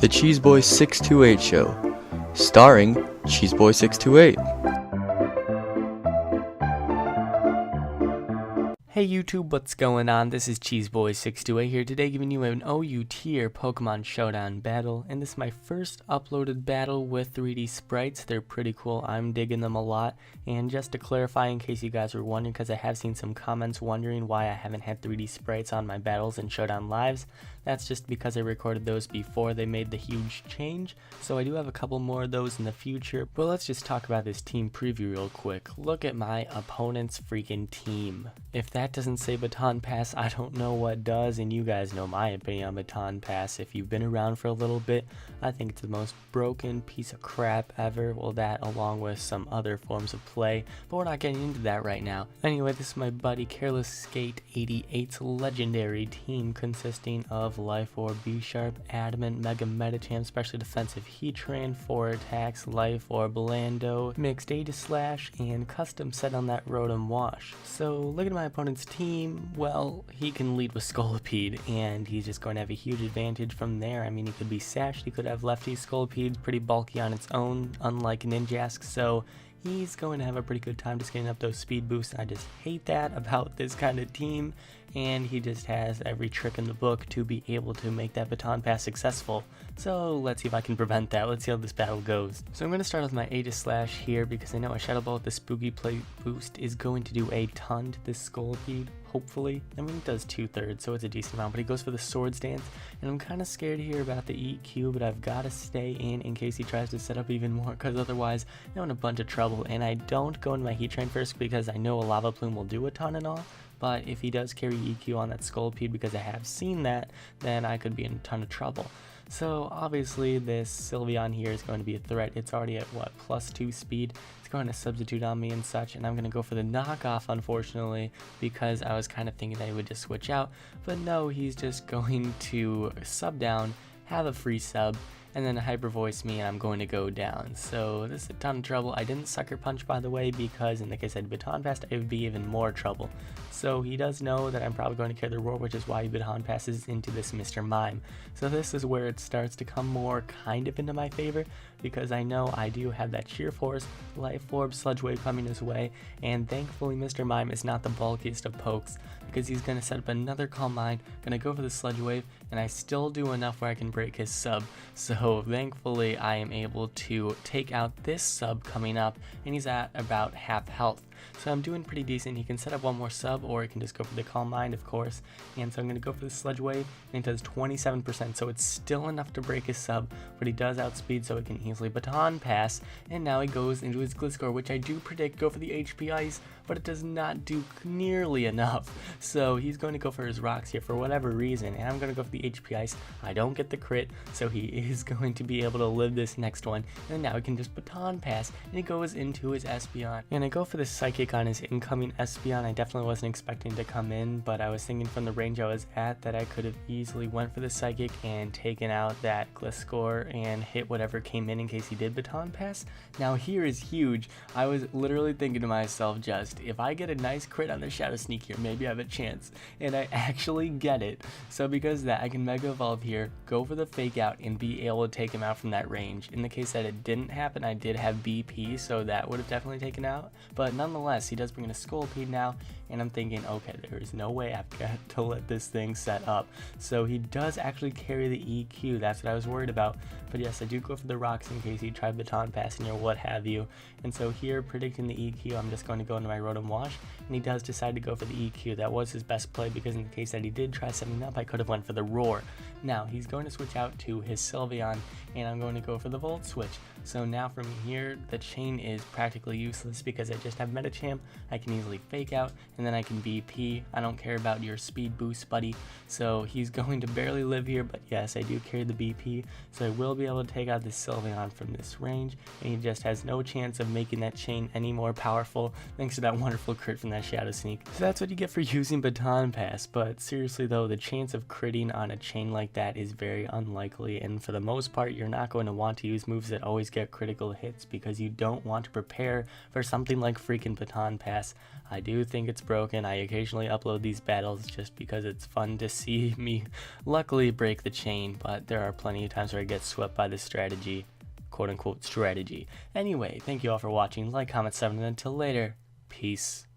The Cheeseboy 628 Show, starring Cheeseboy 628. Hey YouTube, what's going on? This is Cheeseboy628 here today, giving you an OU tier Pokemon Showdown battle, and this is my first uploaded battle with 3D sprites. They're pretty cool, I'm digging them a lot, and just to clarify in case you guys were wondering, because I have seen some comments wondering why I haven't had 3D sprites on my battles and Showdown lives, that's just because I recorded those before they made the huge change, so I do have a couple more of those in the future. But let's just talk about this team preview real quick. Look at my opponent's freaking team. If that doesn't say Baton Pass, I don't know what does, and you guys know my opinion on Baton Pass. If you've been around for a little bit, I think it's the most broken piece of crap ever. Well, that along with some other forms of play, but we're not getting into that right now. Anyway, this is my buddy Careless Skate 88's legendary team consisting of Life Orb, B-Sharp, Adamant, Mega Medicham, Special Defensive Heatran, 4 attacks, Life Orb, Lando, Mixed Aegislash, and custom set on that Rotom Wash. So look at my opponent's team. Well, he can lead with Scolipede, and he's just going to have a huge advantage from there. I mean, he could be sashed, he could have lefty. Scolipede's pretty bulky on its own, unlike Ninjask, so he's going to have a pretty good time just getting up those speed boosts. I just hate that about this kind of team, and he just has every trick in the book to be able to make that Baton Pass successful. So let's see if I can prevent that. Let's see how this battle goes. So I'm going to start with my Aegislash here because I know a Shadow Ball with the Spooky Plate boost is going to do a ton to this Scolipede, hopefully. I mean, it does 2/3, so it's a decent amount, but he goes for the Swords Dance, and I'm kind of scared here about the EQ, but I've got to stay in case he tries to set up even more, because otherwise I'm in a bunch of trouble. And I don't go into my Heatran first because I know a Lava Plume will do a ton and all, but if he does carry EQ on that Scolipede, because I have seen that, then I could be in a ton of trouble. So obviously this Sylveon here is going to be a threat. It's already at what, +2 speed. It's going to substitute on me and such, and I'm going to go for the knockoff, unfortunately, because I was kind of thinking that he would just switch out, but no, he's just going to sub down, have a free sub, and then hyper voice me, and I'm going to go down. So this is a ton of trouble. I didn't sucker punch, by the way, because in the case I had Baton Pass, it would be even more trouble. So he does know that I'm probably going to carry the Roar, which is why he Baton Passes into this Mr. Mime. So this is where it starts to come more kind of into my favor, because I know I do have that Sheer Force, Life Orb, Sludge Wave coming his way, and thankfully Mr. Mime is not the bulkiest of pokes, because he's going to set up another Calm Mind, going to go for the Sludge Wave, and I still do enough where I can break his sub. So thankfully I am able to take out this sub coming up, and he's at about half health. So I'm doing pretty decent. He can set up one more sub, or he can just go for the Calm Mind, of course. And so I'm going to go for the Sludge Wave, and it does 27%, so it's still enough to break his sub, but he does outspeed, so he can easily Baton Pass. And now he goes into his Gliscor, which I do predict go for the HP Ice, but it does not do nearly enough. So he's going to go for his Rocks here for whatever reason, and I'm going to go for the HP Ice. I don't get the crit, so he is going to be able to live this next one. And now he can just Baton Pass, and he goes into his Espeon. And I go for the Psychic on his incoming Espeon. I definitely wasn't expecting to come in, but I was thinking from the range I was at that I could have easily went for the Psychic and taken out that Gliscor and hit whatever came in case he did Baton Pass. Now here is huge. I was literally thinking to myself, just if I get a nice crit on the Shadow Sneak here, maybe I have a chance, and I actually get it. So because of that, I can Mega Evolve here, go for the Fake Out, and be able to take him out from that range. In the case that it didn't happen, I did have BP, so that would have definitely taken out, but nonetheless, he does bring in a Scolipede now, and I'm thinking, okay, there is no way I've got to let this thing set up. So he does actually carry the EQ, that's what I was worried about. But yes, I do go for the Rocks in case he tried Baton Passing or what have you. And so here, predicting the EQ, I'm just going to go into my Rotom Wash, and he does decide to go for the EQ. That was his best play, because in the case that he did try setting up, I could have went for the Roar. Now, he's going to switch out to his Sylveon, and I'm going to go for the Volt Switch. So now from here, the chain is practically useless because I just have Medicham. I can easily Fake Out, and then I can BP. I don't care about your speed boost, buddy. So he's going to barely live here, but yes, I do carry the BP, so I will be able to take out this Sylveon from this range, and he just has no chance of making that chain any more powerful thanks to that wonderful crit from that Shadow Sneak. So that's what you get for using Baton Pass, but seriously though, the chance of critting on a chain like that is very unlikely, and for the most part, you're not going to want to use moves that always get critical hits because you don't want to prepare for something like freaking Baton Pass. I do think it's broken. I occasionally upload these battles just because it's fun to see me luckily break the chain, but there are plenty of times where I get swept by this strategy. Quote unquote strategy. Anyway, thank you all for watching. Like, comment, 7, and until later, peace.